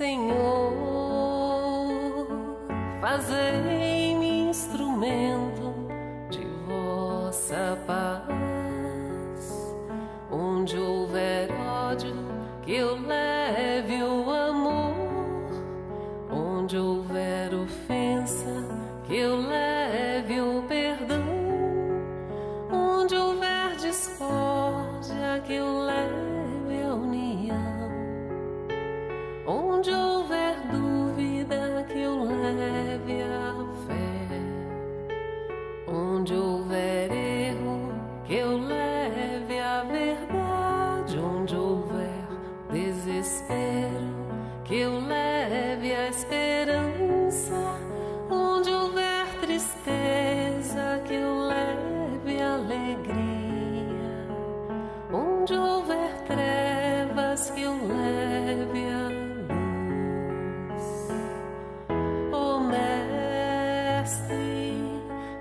Senhor, fazei-me instrumento de vossa paz. Onde houver ódio, que eu leve o amor. Onde houver ofensa, que eu leve o perdão. Onde houver discórdia, que eu leve a união. Onde houver dúvida, que eu leve a fé. Onde houver erro, que eu leve a verdade. Onde houver desespero, que eu leve a esperança. Onde houver tristeza, que eu leve a alegria. Onde houver trevas, que eu leve a luz. Ó Mestre,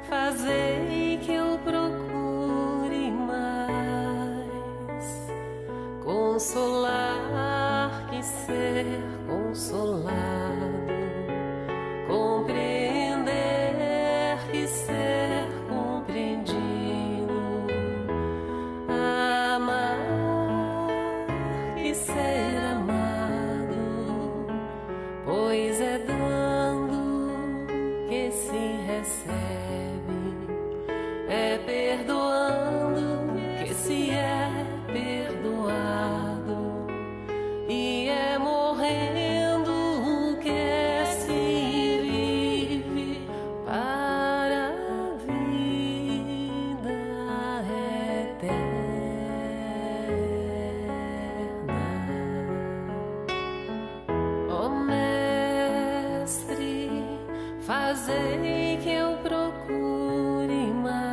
fazei que eu procure mais consolar que ser consolado, compreender que ser compreendido, amar que ser amado, pois é dando que se recebe, é perdoando que se é perdoado, e é morrendo que se vive para a vida eterna. Ó Mestre, fazei que eu procure mais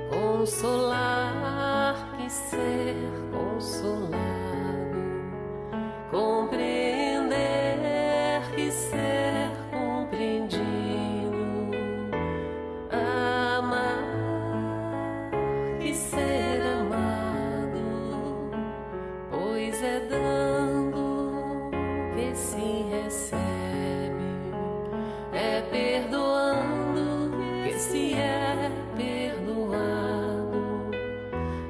consolar que ser consolado, compreender que ser compreendido, amar que ser amado, pois é dando que se recebe, é perdoando que se é perdoado,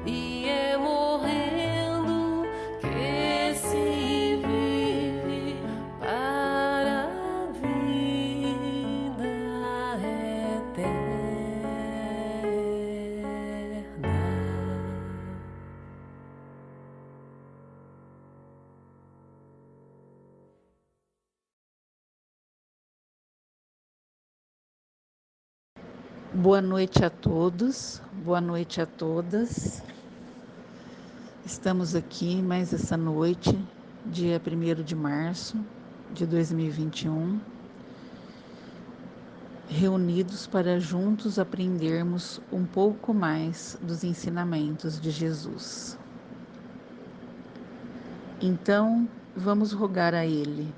e é morrendo que se vive para a vida eterna. Boa noite a todos, boa noite a todas. Estamos aqui mais essa noite, dia 1º de março de 2021, reunidos para juntos aprendermos um pouco mais dos ensinamentos de Jesus. Então, vamos rogar a Ele,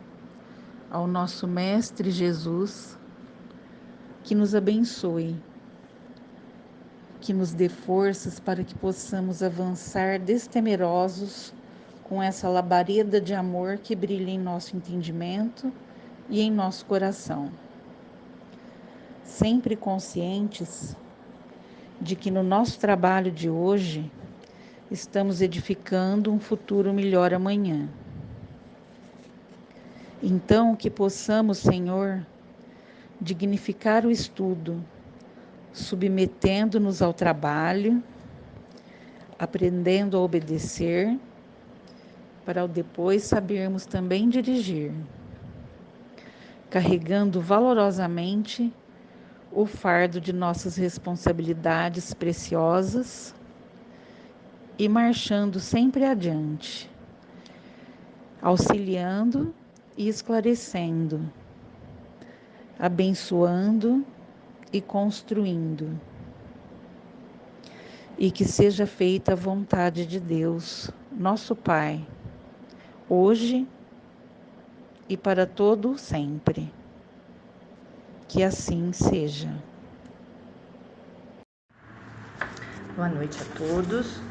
ao nosso Mestre Jesus, que nos abençoe, que nos dê forças para que possamos avançar destemerosos com essa labareda de amor que brilha em nosso entendimento e em nosso coração. Sempre conscientes de que no nosso trabalho de hoje estamos edificando um futuro melhor amanhã. Então, que possamos, Senhor, dignificar o estudo, submetendo-nos ao trabalho, aprendendo a obedecer, para depois sabermos também dirigir, carregando valorosamente o fardo de nossas responsabilidades preciosas e marchando sempre adiante, auxiliando e esclarecendo, abençoando e construindo. E que seja feita a vontade de Deus, nosso Pai, hoje e para todo sempre. Que assim seja. Boa noite a todos.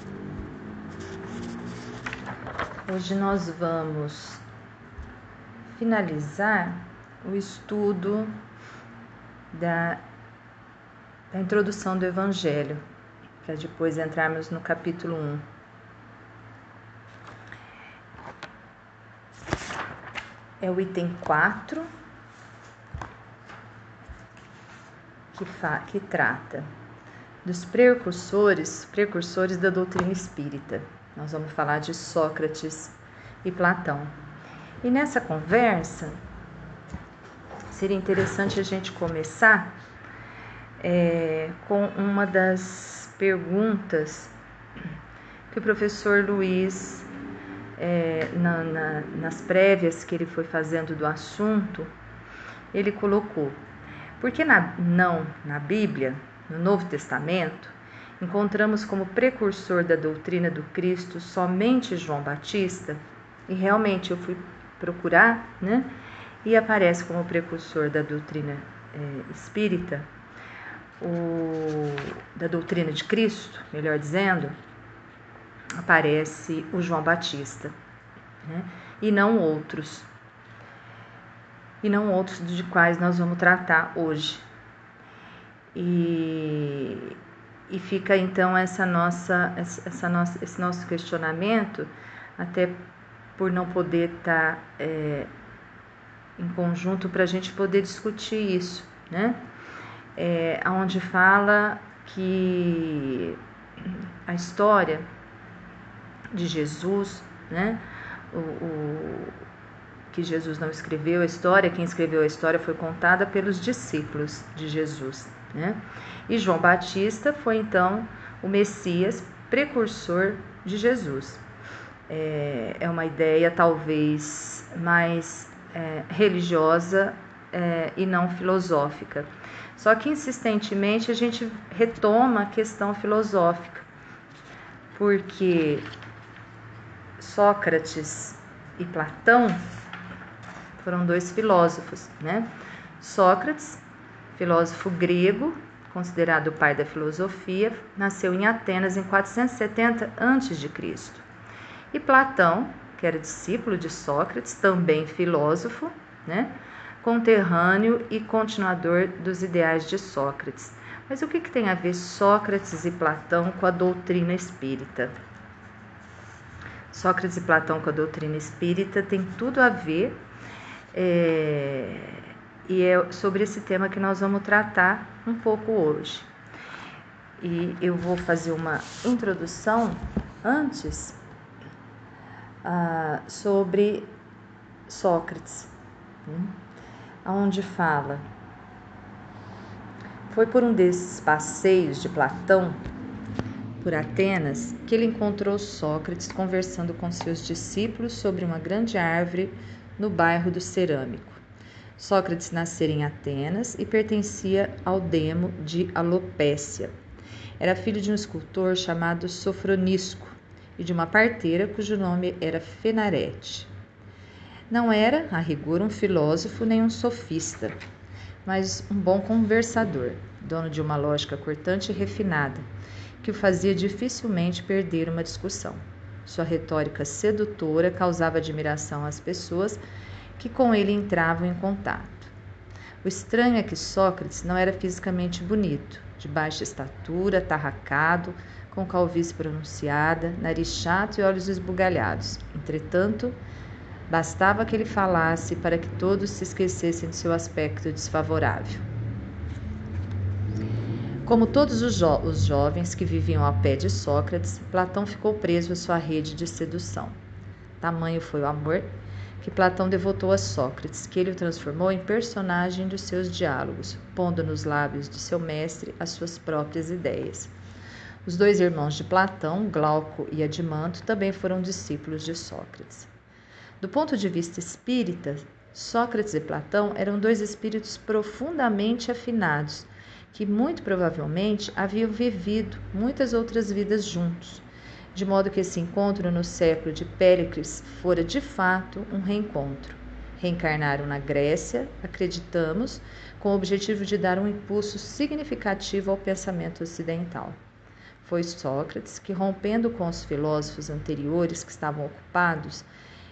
Hoje nós vamos finalizar o estudo da introdução do Evangelho, para depois entrarmos no capítulo 1. É o item 4 que trata dos precursores da doutrina espírita. Nós vamos falar de Sócrates e Platão. E nessa conversa, seria interessante a gente começar com uma das perguntas que o professor Luiz, nas prévias que ele foi fazendo do assunto, ele colocou: por que na Bíblia, no Novo Testamento, encontramos como precursor da doutrina do Cristo somente João Batista? E realmente eu fui procurar, né? E aparece como precursor da doutrina espírita, da doutrina de Cristo, melhor dizendo, aparece o João Batista, né? E não outros de quais nós vamos tratar hoje. E fica então esse nosso questionamento, até por não poder estar em conjunto para a gente poder discutir isso, né? Onde fala que a história de Jesus, né? Que Jesus não escreveu a história, quem escreveu a história foi contada pelos discípulos de Jesus, né? E João Batista foi então o Messias, precursor de Jesus. É uma ideia talvez mais religiosa e não filosófica. Só que insistentemente a gente retoma a questão filosófica, porque Sócrates e Platão foram dois filósofos, né? Sócrates, filósofo grego, considerado o pai da filosofia, nasceu em Atenas em 470 a.C. E Platão, que era discípulo de Sócrates, também filósofo, né? Conterrâneo e continuador dos ideais de Sócrates. Mas o que tem a ver Sócrates e Platão com a doutrina espírita? Sócrates e Platão com a doutrina espírita tem tudo a ver, e é sobre esse tema que nós vamos tratar um pouco hoje. E eu vou fazer uma introdução antes sobre Sócrates, onde fala: foi por um desses passeios de Platão por Atenas que ele encontrou Sócrates conversando com seus discípulos sobre uma grande árvore no bairro do Cerâmico. Sócrates nascera em Atenas e pertencia ao demo de Alopécia. Era filho de um escultor chamado Sofronisco e de uma parteira cujo nome era Fenarete. Não era, a rigor, um filósofo nem um sofista, mas um bom conversador, dono de uma lógica cortante e refinada, que o fazia dificilmente perder uma discussão. Sua retórica sedutora causava admiração às pessoas que com ele entravam em contato. O estranho é que Sócrates não era fisicamente bonito, de baixa estatura, atarracado, com calvície pronunciada, nariz chato e olhos esbugalhados. Entretanto, bastava que ele falasse para que todos se esquecessem de seu aspecto desfavorável. Como todos os jovens que viviam ao pé de Sócrates, Platão ficou preso à sua rede de sedução. Tamanho foi o amor que Platão devotou a Sócrates, que ele o transformou em personagem dos seus diálogos, pondo nos lábios de seu mestre as suas próprias ideias. Os dois irmãos de Platão, Glauco e Adimanto, também foram discípulos de Sócrates. Do ponto de vista espírita, Sócrates e Platão eram dois espíritos profundamente afinados, que muito provavelmente haviam vivido muitas outras vidas juntos, de modo que esse encontro no século de Péricles fora de fato um reencontro. Reencarnaram na Grécia, acreditamos, com o objetivo de dar um impulso significativo ao pensamento ocidental. Foi Sócrates que, rompendo com os filósofos anteriores que estavam ocupados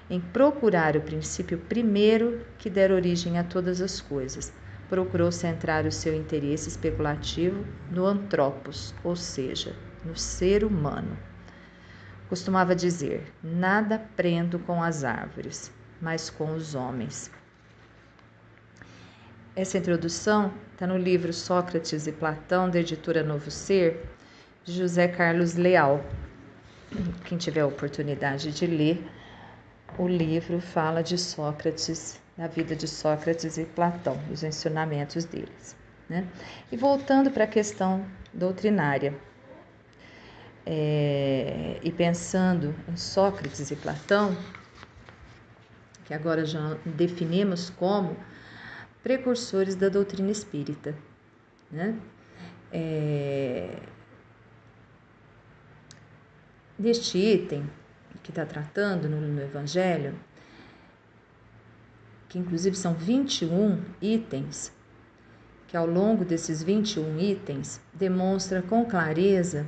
em procurar o princípio primeiro que der origem a todas as coisas, procurou centrar o seu interesse especulativo no antropos, ou seja, no ser humano. Costumava dizer: nada aprendo com as árvores, mas com os homens. Essa introdução está no livro Sócrates e Platão, da editora Novo Ser, de José Carlos Leal. Quem tiver a oportunidade de ler, o livro fala de Sócrates, da vida de Sócrates e Platão, os ensinamentos deles, né? E voltando para a questão doutrinária, e pensando em Sócrates e Platão, que agora já definimos como precursores da doutrina espírita, né? Neste item que está tratando no Evangelho, que inclusive são 21 itens, que ao longo desses 21 itens demonstra com clareza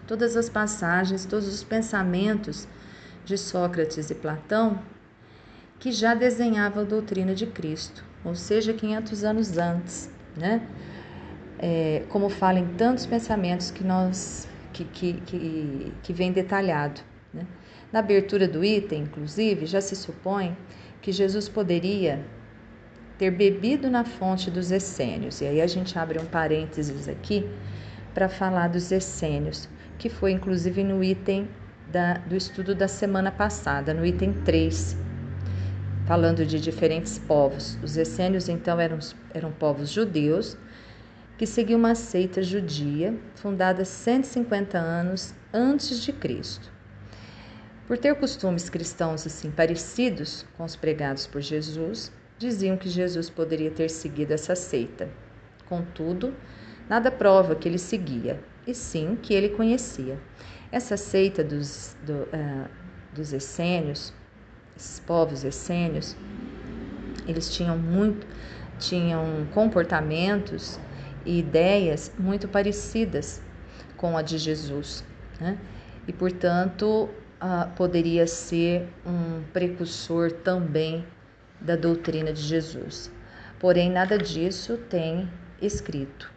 todas as passagens, todos os pensamentos de Sócrates e Platão que já desenhavam a doutrina de Cristo, ou seja, 500 anos antes, né? Como fala em tantos pensamentos que vem detalhado, né? Na abertura do item, inclusive, já se supõe que Jesus poderia ter bebido na fonte dos essênios. E aí a gente abre um parênteses aqui para falar dos essênios, que foi inclusive no item do estudo da semana passada, no item 3, falando de diferentes povos. Os essênios, então, eram povos judeus que seguiam uma seita judia fundada 150 anos antes de Cristo. Por ter costumes cristãos assim parecidos com os pregados por Jesus, diziam que Jesus poderia ter seguido essa seita. Contudo, nada prova que ele seguia, e sim que ele conhecia. Essa seita dos essênios, esses povos essênios, eles tinham comportamentos e ideias muito parecidas com a de Jesus, né? E, portanto, poderia ser um precursor também da doutrina de Jesus. Porém, nada disso tem escrito.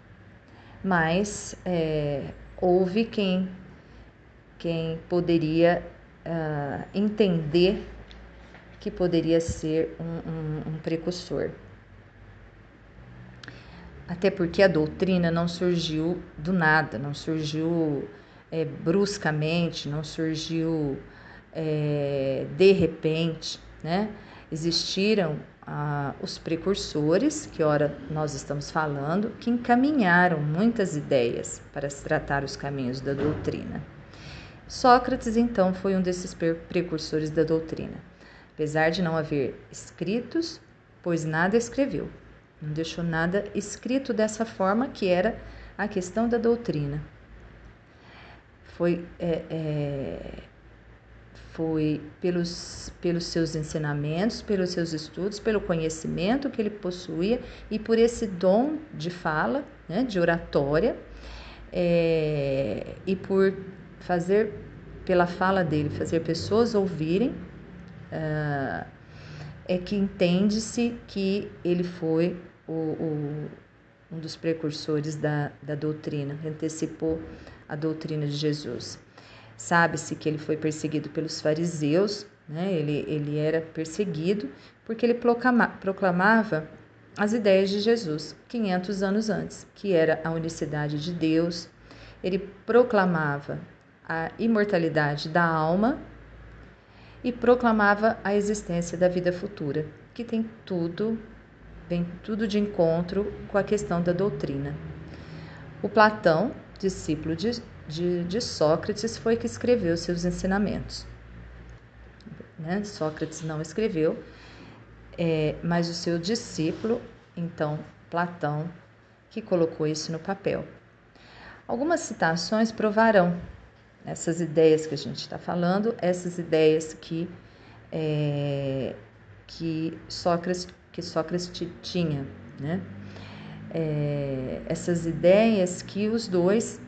Mas houve quem poderia entender que poderia ser um precursor. Até porque a doutrina não surgiu do nada, não surgiu bruscamente, não surgiu de repente, né? Existiram os precursores, que ora nós estamos falando, que encaminharam muitas ideias para se tratar os caminhos da doutrina. Sócrates, então, foi um desses precursores da doutrina, apesar de não haver escritos, pois nada escreveu. Não deixou nada escrito dessa forma, que era a questão da doutrina. Foi pelos seus ensinamentos, pelos seus estudos, pelo conhecimento que ele possuía e por esse dom de fala, né, de oratória, e por pela fala dele, fazer pessoas ouvirem, que entende-se que ele foi um dos precursores da doutrina, antecipou a doutrina de Jesus. Sabe-se que ele foi perseguido pelos fariseus, né? Ele era perseguido porque ele proclamava as ideias de Jesus 500 anos antes, que era a unicidade de Deus. Ele proclamava a imortalidade da alma e proclamava a existência da vida futura, que vem tudo de encontro com a questão da doutrina. O Platão, discípulo de Sócrates, foi que escreveu seus ensinamentos, né? Sócrates não escreveu, mas o seu discípulo, então Platão, que colocou isso no papel. Algumas citações provarão essas ideias que a gente está falando, essas ideias que Sócrates tinha, né? Essas ideias que os dois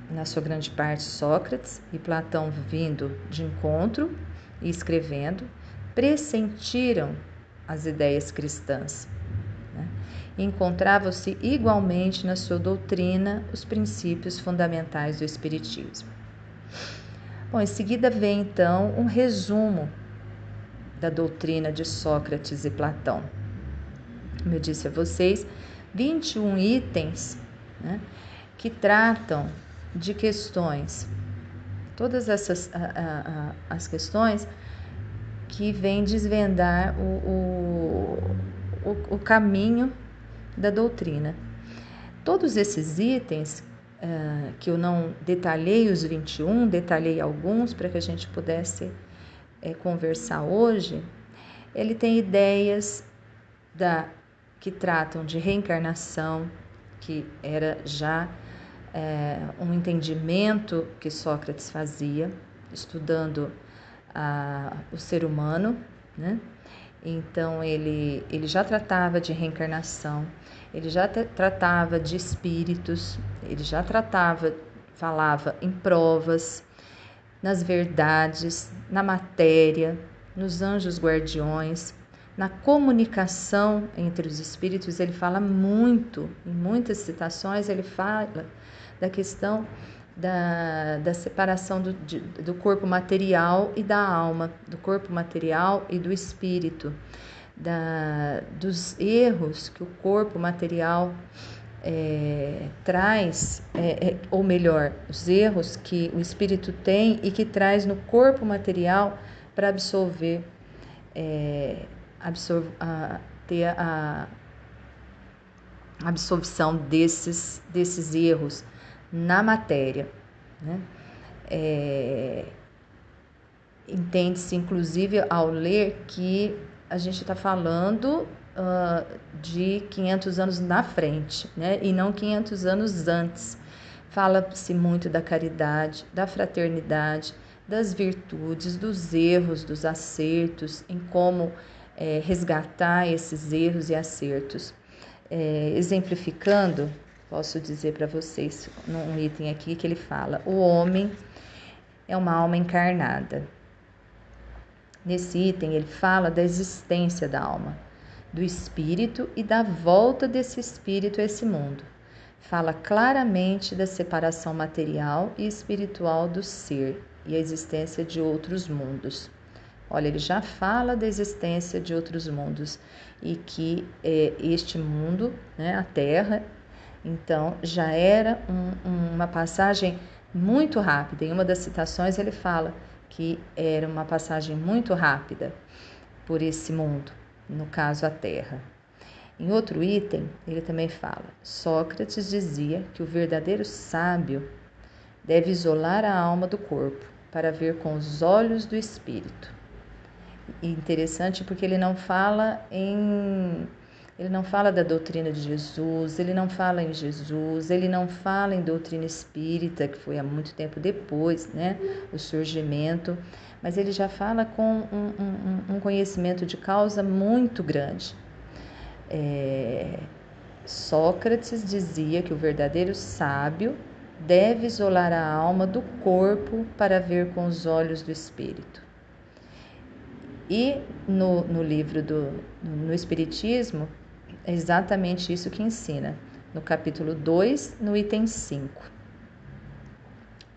na sua grande parte Sócrates e Platão vindo de encontro e escrevendo, pressentiram as ideias cristãs, né? E encontravam-se igualmente na sua doutrina os princípios fundamentais do Espiritismo. Bom, em seguida vem então um resumo da doutrina de Sócrates e Platão. Como eu disse a vocês, 21 itens, né, que tratam de questões, todas essas as questões que vêm desvendar o caminho da doutrina. Todos esses itens, que eu não detalhei os 21, detalhei alguns para que a gente pudesse conversar hoje, ele tem ideias que tratam de reencarnação, que era já um entendimento que Sócrates fazia, estudando o ser humano, né? Então ele já tratava de reencarnação, ele já tratava de espíritos, ele já falava em provas, nas verdades, na matéria, nos anjos guardiões, na comunicação entre os espíritos. Ele fala muito, em muitas citações ele fala da questão da separação do corpo material e da alma, do corpo material e do espírito, dos erros que o corpo material traz, ou melhor, os erros que o espírito tem e que traz no corpo material para ter a absorção desses erros na matéria, né? Entende-se, inclusive, ao ler que a gente está falando de 500 anos na frente, né? E não 500 anos antes. Fala-se muito da caridade, da fraternidade, das virtudes, dos erros, dos acertos, em como resgatar esses erros e acertos. Exemplificando, posso dizer para vocês, num item aqui que ele fala: o homem é uma alma encarnada. Nesse item ele fala da existência da alma, do espírito e da volta desse espírito a esse mundo. Fala claramente da separação material e espiritual do ser e a existência de outros mundos. Olha, ele já fala da existência de outros mundos e que este mundo, né, a Terra, então já era uma passagem muito rápida. Em uma das citações ele fala que era uma passagem muito rápida por esse mundo, no caso a Terra. Em outro item, ele também fala: Sócrates dizia que o verdadeiro sábio deve isolar a alma do corpo para ver com os olhos do espírito. E interessante porque ele não fala da doutrina de Jesus, ele não fala em Jesus, ele não fala em doutrina espírita, que foi há muito tempo depois, né, o surgimento, mas ele já fala com um conhecimento de causa muito grande. Sócrates dizia que o verdadeiro sábio deve isolar a alma do corpo para ver com os olhos do espírito. E no livro no Espiritismo, é exatamente isso que ensina, no capítulo 2, no item 5.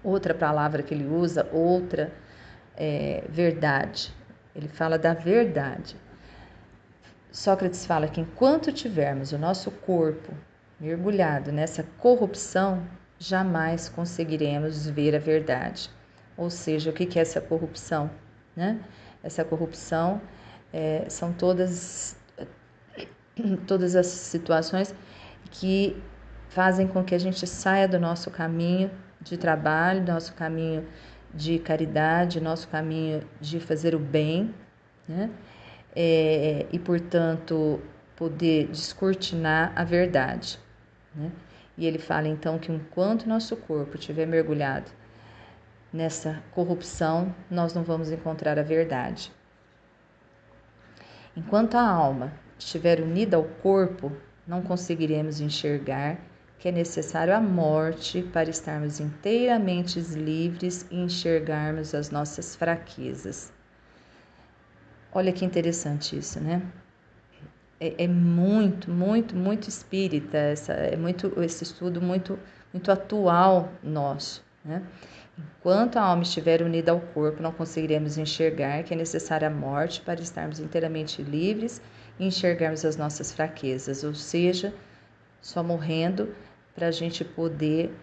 Outra palavra que ele usa, verdade. Ele fala da verdade. Sócrates fala que enquanto tivermos o nosso corpo mergulhado nessa corrupção, jamais conseguiremos ver a verdade. Ou seja, o que é essa corrupção, né? Essa corrupção são todas as situações que fazem com que a gente saia do nosso caminho de trabalho, do nosso caminho de caridade, do nosso caminho de fazer o bem, né? E, portanto, poder descortinar a verdade, né? E ele fala, então, que enquanto nosso corpo estiver mergulhado nessa corrupção, nós não vamos encontrar a verdade. Enquanto a alma estiver unida ao corpo, não conseguiremos enxergar que é necessário a morte para estarmos inteiramente livres e enxergarmos as nossas fraquezas. Olha que interessante isso, né? É muito espírita, esse estudo muito atual nosso, né? Enquanto a alma estiver unida ao corpo, não conseguiremos enxergar que é necessária a morte para estarmos inteiramente livres e enxergarmos as nossas fraquezas, ou seja, só morrendo para a gente poder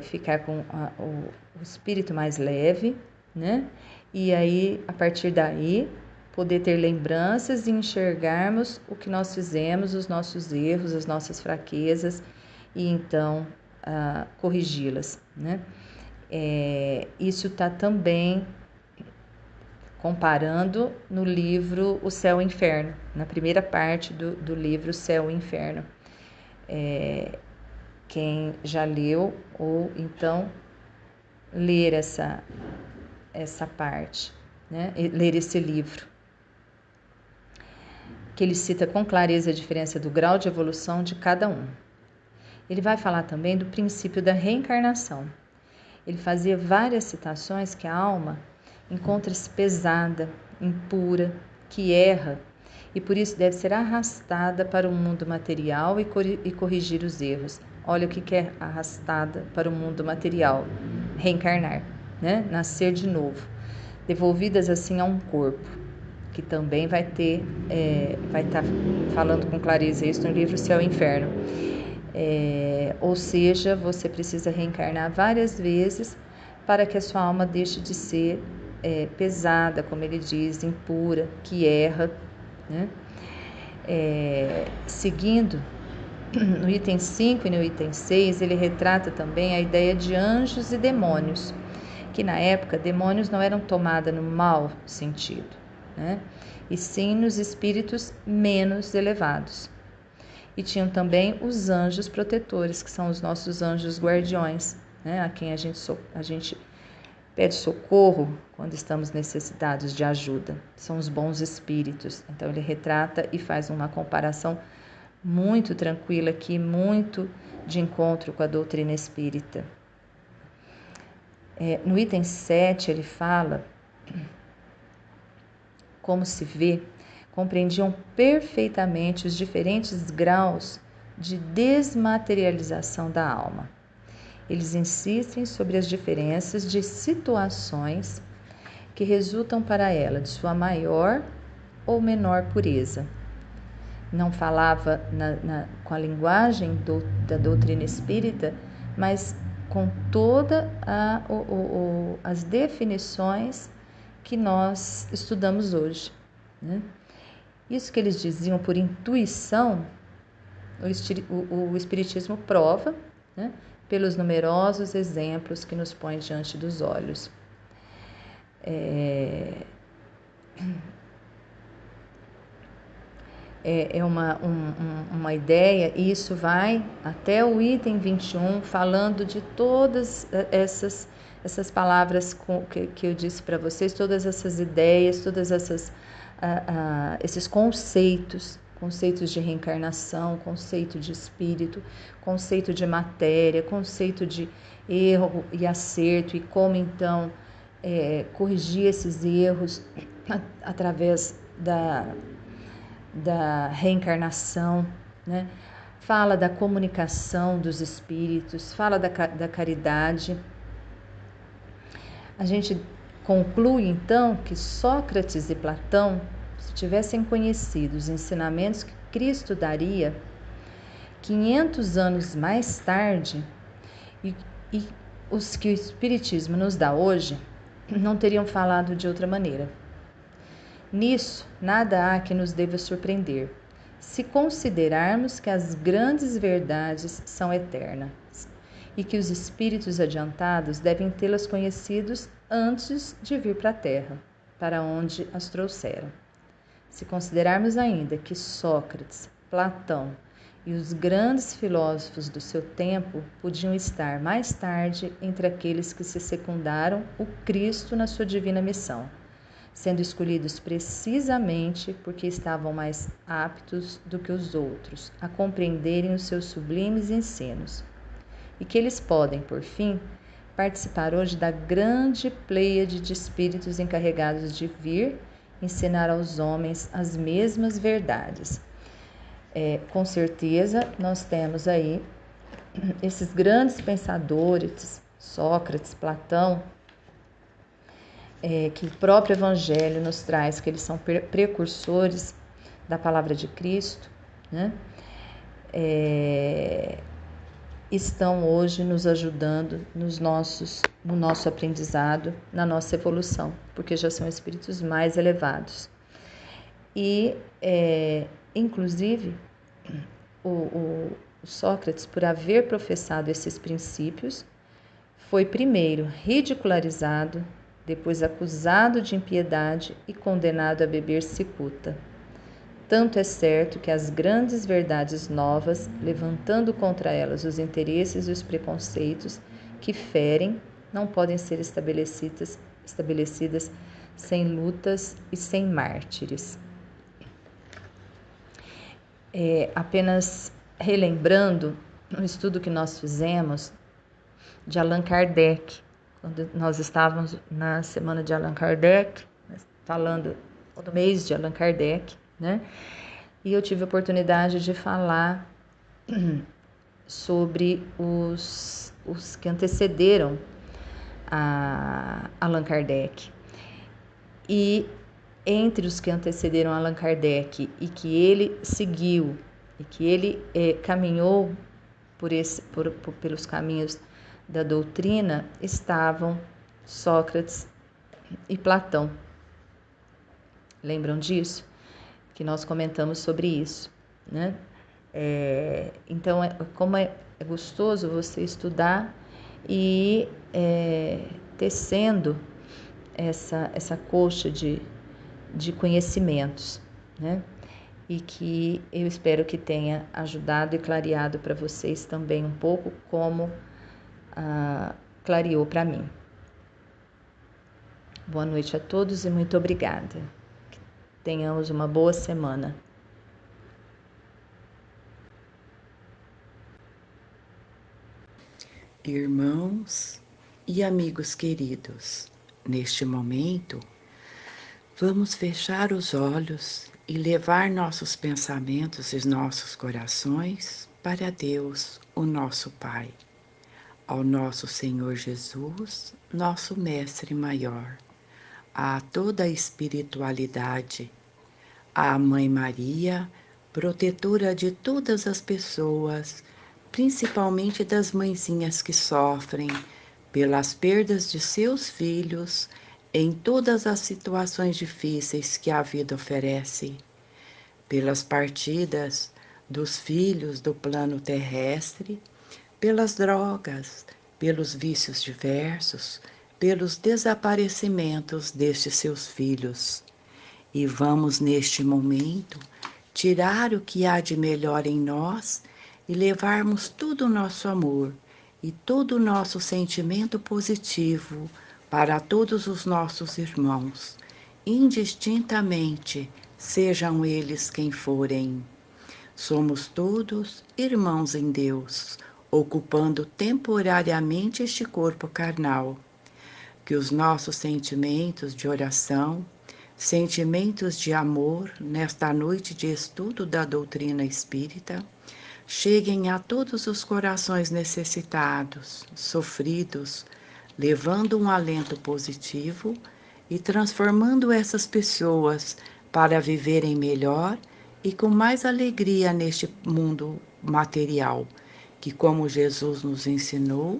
ficar com o espírito mais leve, né? E aí, a partir daí, poder ter lembranças e enxergarmos o que nós fizemos, os nossos erros, as nossas fraquezas, e então corrigi-las, né? Isso está também comparando no livro O Céu e o Inferno, na primeira parte do livro O Céu e o Inferno. Quem já leu ou então ler essa parte, né? Ler esse livro, que ele cita com clareza a diferença do grau de evolução de cada um. Ele vai falar também do princípio da reencarnação. Ele fazia várias citações que a alma encontra-se pesada, impura, que erra, e por isso deve ser arrastada para o mundo material e corrigir os erros. Olha o que é arrastada para o mundo material: reencarnar, né? Nascer de novo, devolvidas assim a um corpo, que também vai estar falando com clareza isso no livro Céu e Inferno. Ou seja, você precisa reencarnar várias vezes para que a sua alma deixe de ser pesada, como ele diz, impura, que erra, né? Seguindo, no item 5 e no item 6, ele retrata também a ideia de anjos e demônios, que na época demônios não eram tomados no mau sentido, né? E sim nos espíritos menos elevados. E tinham também os anjos protetores, que são os nossos anjos guardiões, né? A quem a gente pede socorro quando estamos necessitados de ajuda. São os bons espíritos. Então ele retrata e faz uma comparação muito tranquila aqui, muito de encontro com a doutrina espírita. No item 7 ele fala: como se vê, compreendiam perfeitamente os diferentes graus de desmaterialização da alma. Eles insistem sobre as diferenças de situações que resultam para ela de sua maior ou menor pureza. Não falava com a linguagem da doutrina espírita, mas com todas as definições que nós estudamos hoje, né? Isso que eles diziam por intuição, o Espiritismo prova, né? Pelos numerosos exemplos que nos põe diante dos olhos. É uma ideia, e isso vai até o item 21, falando de todas essas palavras que eu disse para vocês, todas essas ideias, todas esses conceitos de reencarnação, conceito de espírito, conceito de matéria, conceito de erro e acerto, e como então corrigir esses erros através da reencarnação, né? Fala da comunicação dos espíritos, fala da caridade. A gente conclui então que Sócrates e Platão, se tivessem conhecido os ensinamentos que Cristo daria 500 anos mais tarde e os que o Espiritismo nos dá hoje, não teriam falado de outra maneira. Nisso, nada há que nos deva surpreender, se considerarmos que as grandes verdades são eternas e que os espíritos adiantados devem tê-las conhecidos antes de vir para a Terra, para onde as trouxeram. Se considerarmos ainda que Sócrates, Platão e os grandes filósofos do seu tempo podiam estar mais tarde entre aqueles que se secundaram o Cristo na sua divina missão, sendo escolhidos precisamente porque estavam mais aptos do que os outros a compreenderem os seus sublimes ensinos, e que eles podem, por fim, participar hoje da grande pleiade de espíritos encarregados de vir ensinar aos homens as mesmas verdades. Com certeza, nós temos aí esses grandes pensadores, Sócrates, Platão, que o próprio Evangelho nos traz, que eles são precursores da palavra de Cristo, né? Estão hoje nos ajudando no nosso aprendizado, na nossa evolução, porque já são espíritos mais elevados. E, inclusive, o Sócrates, por haver professado esses princípios, foi primeiro ridicularizado, depois acusado de impiedade e condenado a beber cicuta. Tanto é certo que as grandes verdades novas, levantando contra elas os interesses e os preconceitos que ferem, não podem ser estabelecidas sem lutas e sem mártires. Apenas relembrando um estudo que nós fizemos de Allan Kardec, quando nós estávamos na semana de Allan Kardec, falando do mês de Allan Kardec, né? E eu tive a oportunidade de falar sobre os que antecederam a Allan Kardec. E entre os que antecederam Allan Kardec e que ele seguiu, e que ele caminhou pelos caminhos da doutrina, estavam Sócrates e Platão. Lembram disso? Que nós comentamos sobre isso, né? Então, como é gostoso você estudar e tecendo essa coxa de conhecimentos, né? E que eu espero que tenha ajudado e clareado para vocês também um pouco, como clareou para mim. Boa noite a todos e muito obrigada. Tenhamos uma boa semana. Irmãos e amigos queridos, neste momento, vamos fechar os olhos e levar nossos pensamentos e nossos corações para Deus, o nosso Pai, ao nosso Senhor Jesus, nosso Mestre Maior, a toda a espiritualidade, à Mãe Maria, protetora de todas as pessoas, principalmente das mãezinhas que sofrem pelas perdas de seus filhos em todas as situações difíceis que a vida oferece, pelas partidas dos filhos do plano terrestre, pelas drogas, pelos vícios diversos, pelos desaparecimentos destes seus filhos. E vamos, neste momento, tirar o que há de melhor em nós e levarmos todo o nosso amor e todo o nosso sentimento positivo para todos os nossos irmãos, indistintamente, sejam eles quem forem. Somos todos irmãos em Deus, ocupando temporariamente este corpo carnal. Que os nossos sentimentos de oração, sentimentos de amor nesta noite de estudo da doutrina espírita, cheguem a todos os corações necessitados, sofridos, levando um alento positivo e transformando essas pessoas para viverem melhor e com mais alegria neste mundo material, que, como Jesus nos ensinou,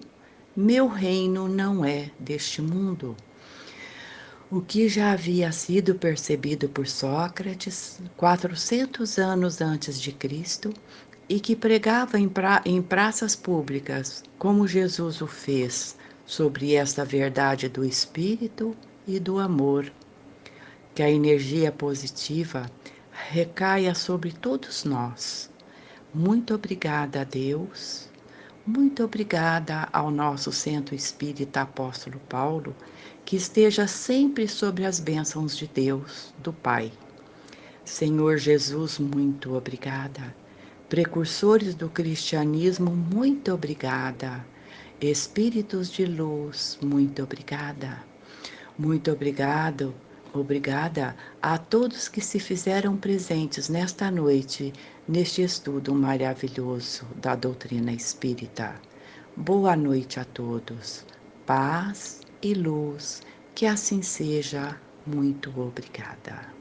meu reino não é deste mundo. O que já havia sido percebido por Sócrates 400 anos antes de Cristo e que pregava em praças públicas, como Jesus o fez, sobre esta verdade do Espírito e do amor. Que a energia positiva recaia sobre todos nós. Muito obrigada a Deus, Muito obrigada ao nosso Centro Espírita Apóstolo Paulo, que esteja sempre sobre as bênçãos de Deus, do Pai. Senhor Jesus, muito obrigada. Precursores do cristianismo, muito obrigada. Espíritos de luz, muito obrigada. Muito obrigada a todos que se fizeram presentes nesta noite, neste estudo maravilhoso da doutrina espírita. Boa noite a todos. Paz e luz, que assim seja. Muito obrigada.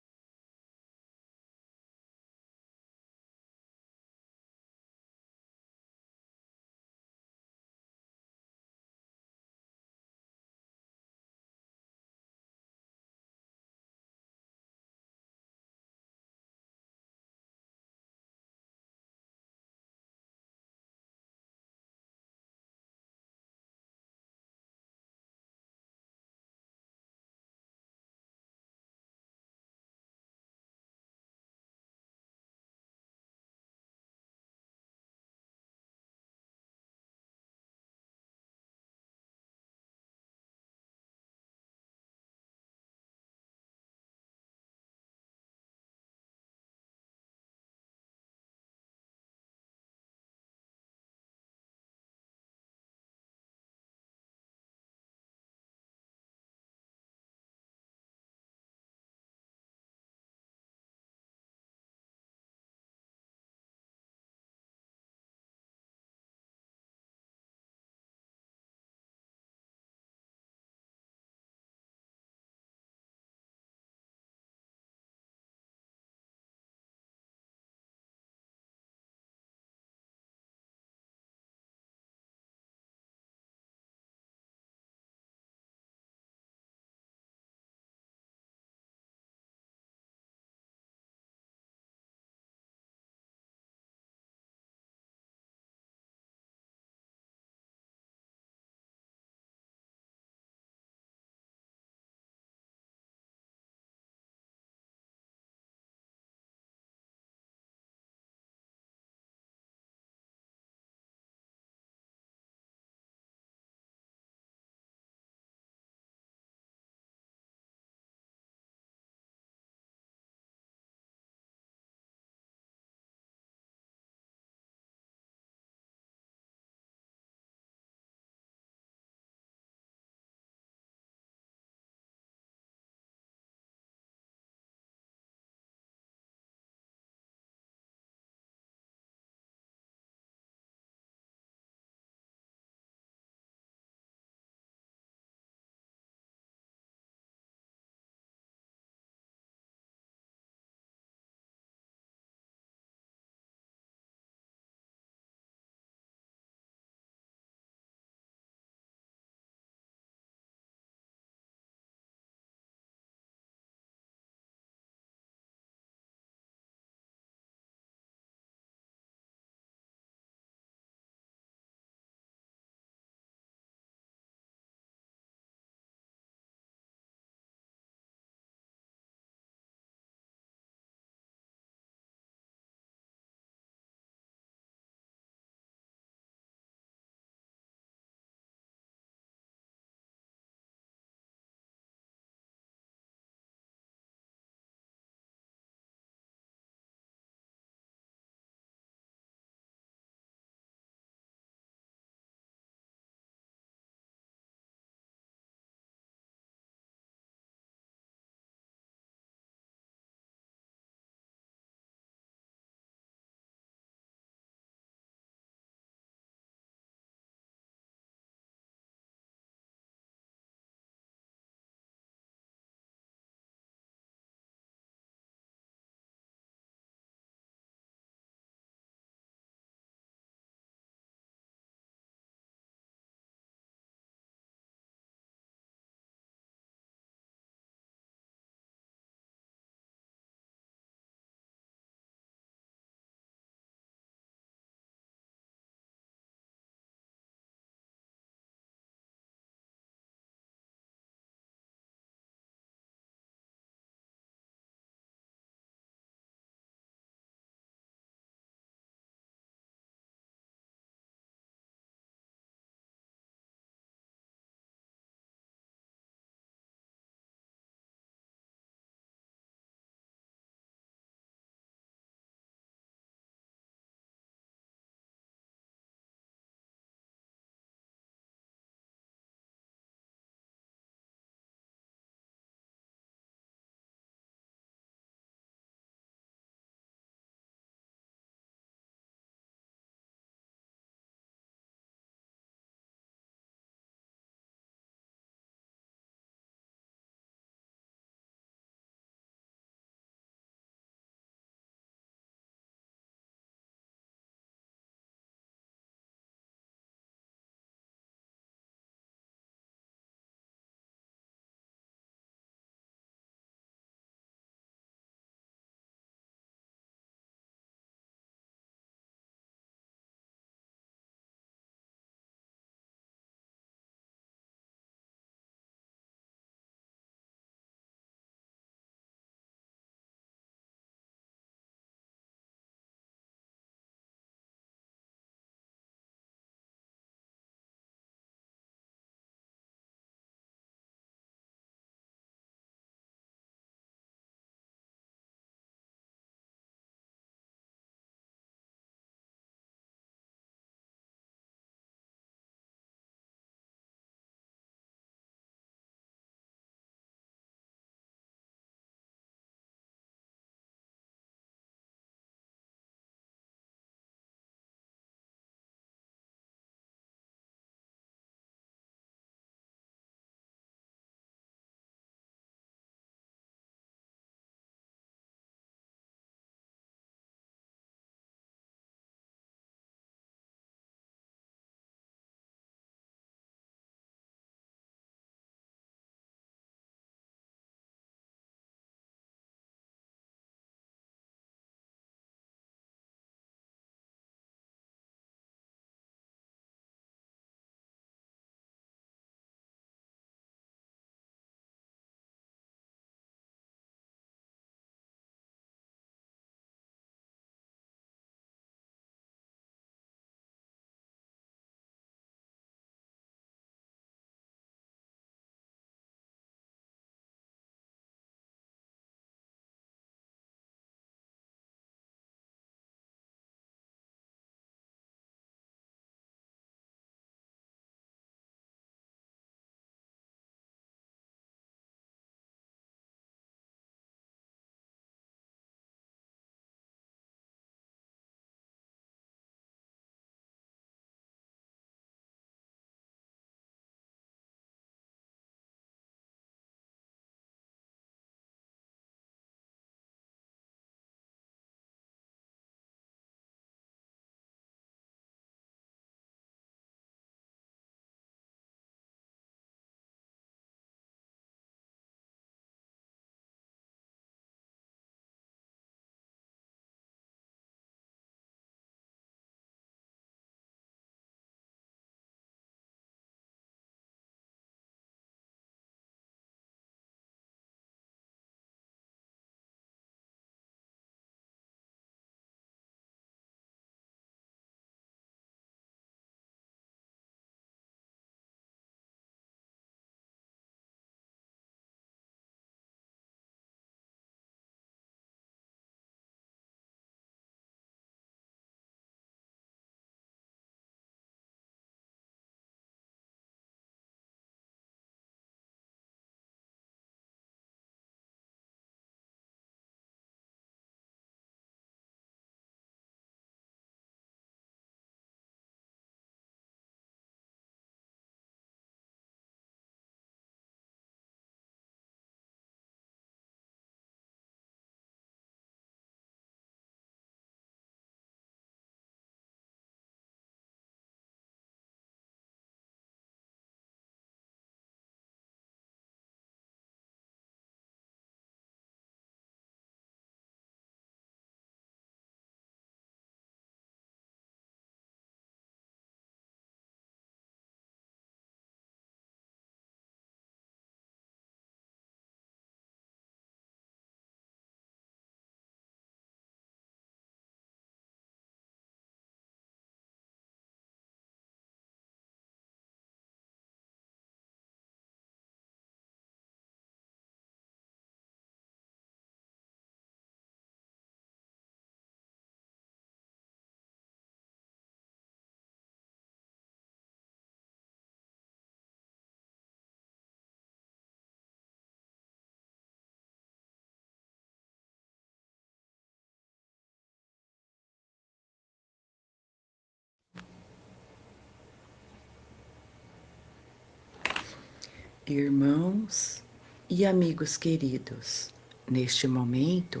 Irmãos e amigos queridos, neste momento,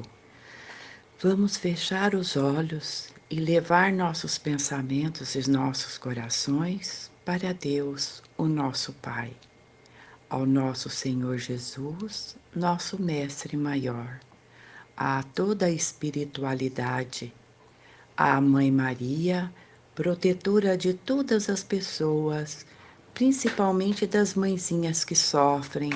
vamos fechar os olhos e levar nossos pensamentos e nossos corações para Deus, o nosso Pai, ao nosso Senhor Jesus, nosso Mestre Maior, a toda a espiritualidade, à Mãe Maria, protetora de todas as pessoas, principalmente das mãezinhas que sofrem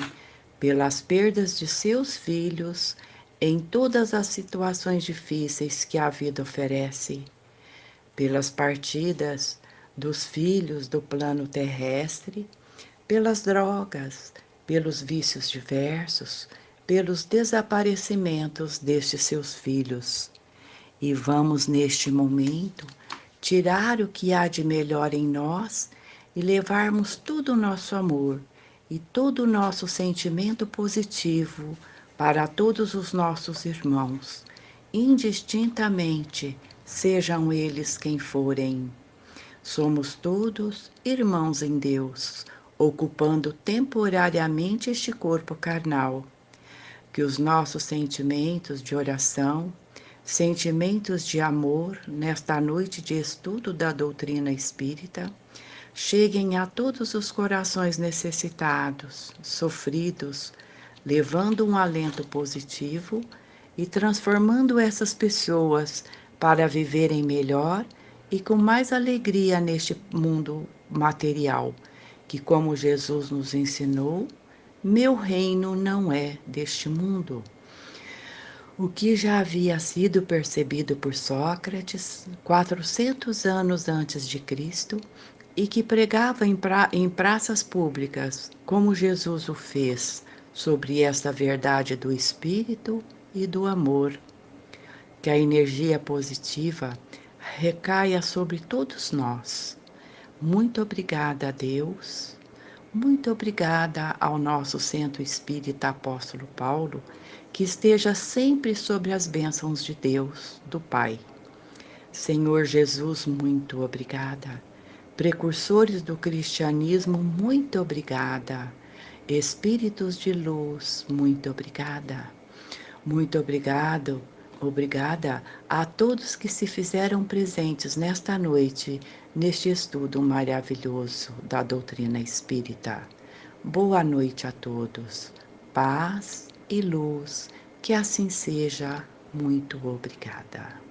pelas perdas de seus filhos em todas as situações difíceis que a vida oferece, pelas partidas dos filhos do plano terrestre, pelas drogas, pelos vícios diversos, pelos desaparecimentos destes seus filhos. E vamos, neste momento, tirar o que há de melhor em nós e levarmos todo o nosso amor e todo o nosso sentimento positivo para todos os nossos irmãos, indistintamente, sejam eles quem forem. Somos todos irmãos em Deus, ocupando temporariamente este corpo carnal. Que os nossos sentimentos de oração, sentimentos de amor nesta noite de estudo da doutrina espírita, cheguem a todos os corações necessitados, sofridos, levando um alento positivo e transformando essas pessoas para viverem melhor e com mais alegria neste mundo material, que, como Jesus nos ensinou, meu reino não é deste mundo. O que já havia sido percebido por Sócrates 400 anos antes de Cristo e que pregava em praças públicas, como Jesus o fez, sobre esta verdade do Espírito e do amor. Que a energia positiva recaia sobre todos nós. Muito obrigada a Deus. Muito obrigada ao nosso Centro Espírita Apóstolo Paulo, que esteja sempre sobre as bênçãos de Deus, do Pai. Senhor Jesus, muito obrigada. Precursores do cristianismo, muito obrigada. Espíritos de luz, muito obrigada. Muito obrigada a todos que se fizeram presentes nesta noite, neste estudo maravilhoso da doutrina espírita. Boa noite a todos. Paz e luz, que assim seja. Muito obrigada.